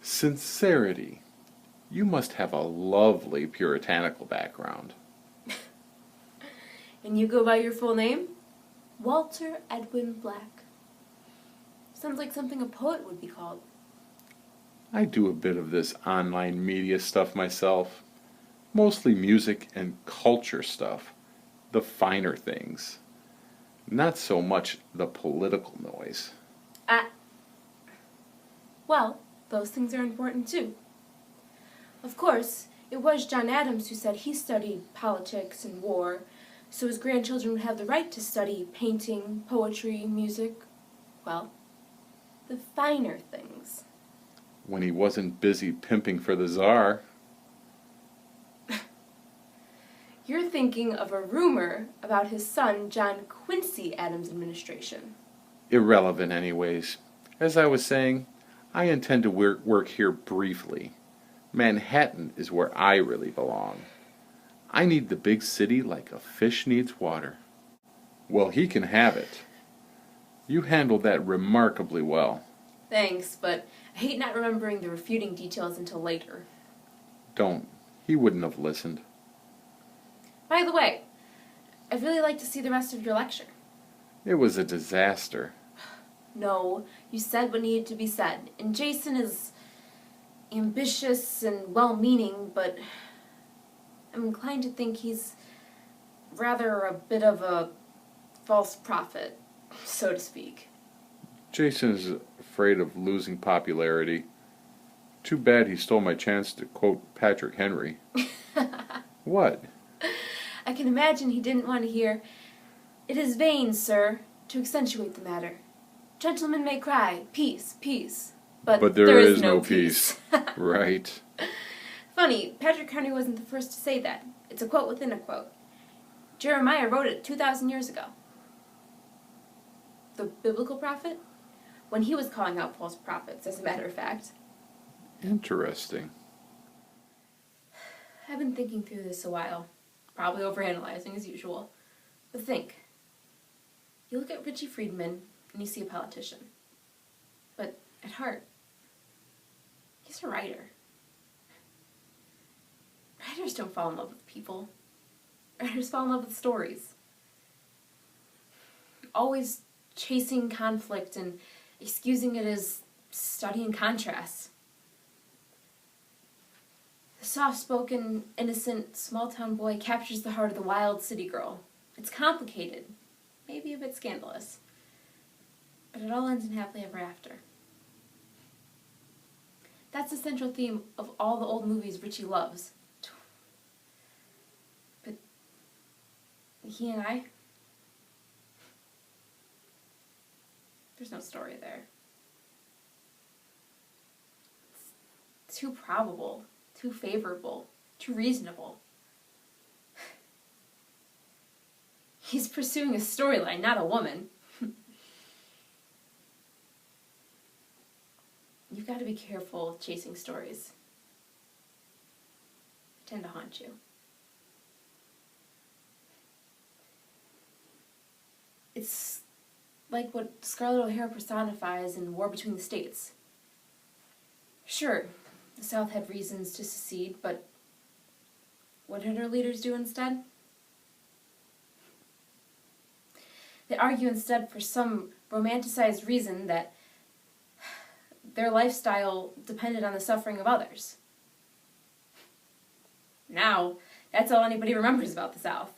Sincerity. You must have a lovely puritanical background. And you go by your full name? Walter Edwin Black. Sounds like something a poet would be called. I do a bit of this online media stuff myself. Mostly music and culture stuff. The finer things. Not so much the political noise. Well, those things are important too. Of course, it was John Adams who said he studied politics and war, so his grandchildren would have the right to study painting, poetry, music, well, the finer things. When he wasn't busy pimping for the Tsar. You're thinking of a rumor about his son John Quincy Adams' administration. Irrelevant anyways. As I was saying, I intend to work here briefly. Manhattan is where I really belong. I need the big city like a fish needs water. Well, he can have it. You handled that remarkably well. Thanks, but I hate not remembering the refuting details until later. Don't. He wouldn't have listened. By the way, I'd really like to see the rest of your lecture. It was a disaster. No, you said what needed to be said, and Jason is ambitious and well-meaning, but I'm inclined to think he's rather a bit of a false prophet, so to speak. Jason is afraid of losing popularity. Too bad he stole my chance to quote Patrick Henry. What? I can imagine he didn't want to hear, "It is vain, sir, to accentuate the matter. Gentlemen may cry, peace, peace, but there is no peace." Right. Funny, Patrick Henry wasn't the first to say that. It's a quote within a quote. Jeremiah wrote it 2,000 years ago. The biblical prophet? When he was calling out false prophets, as a matter of fact. Interesting. I've been thinking through this a while. Probably overanalyzing as usual. But think. You look at Richie Friedman and you see a politician. But at heart, he's a writer. Writers don't fall in love with people. Writers fall in love with stories. Always chasing conflict and excusing it as studying contrasts. The soft-spoken, innocent, small-town boy captures the heart of the wild city girl. It's complicated, maybe a bit scandalous, but it all ends in happily ever after. That's the central theme of all the old movies Richie loves. But he and I, there's no story there. It's too probable. Too favorable, too reasonable. He's pursuing a storyline, not a woman. You've got to be careful chasing stories. They tend to haunt you. It's like what Scarlett O'Hara personifies in War Between the States. Sure, the South had reasons to secede, but what did her leaders do instead? They argue instead for some romanticized reason that their lifestyle depended on the suffering of others. Now, that's all anybody remembers about the South.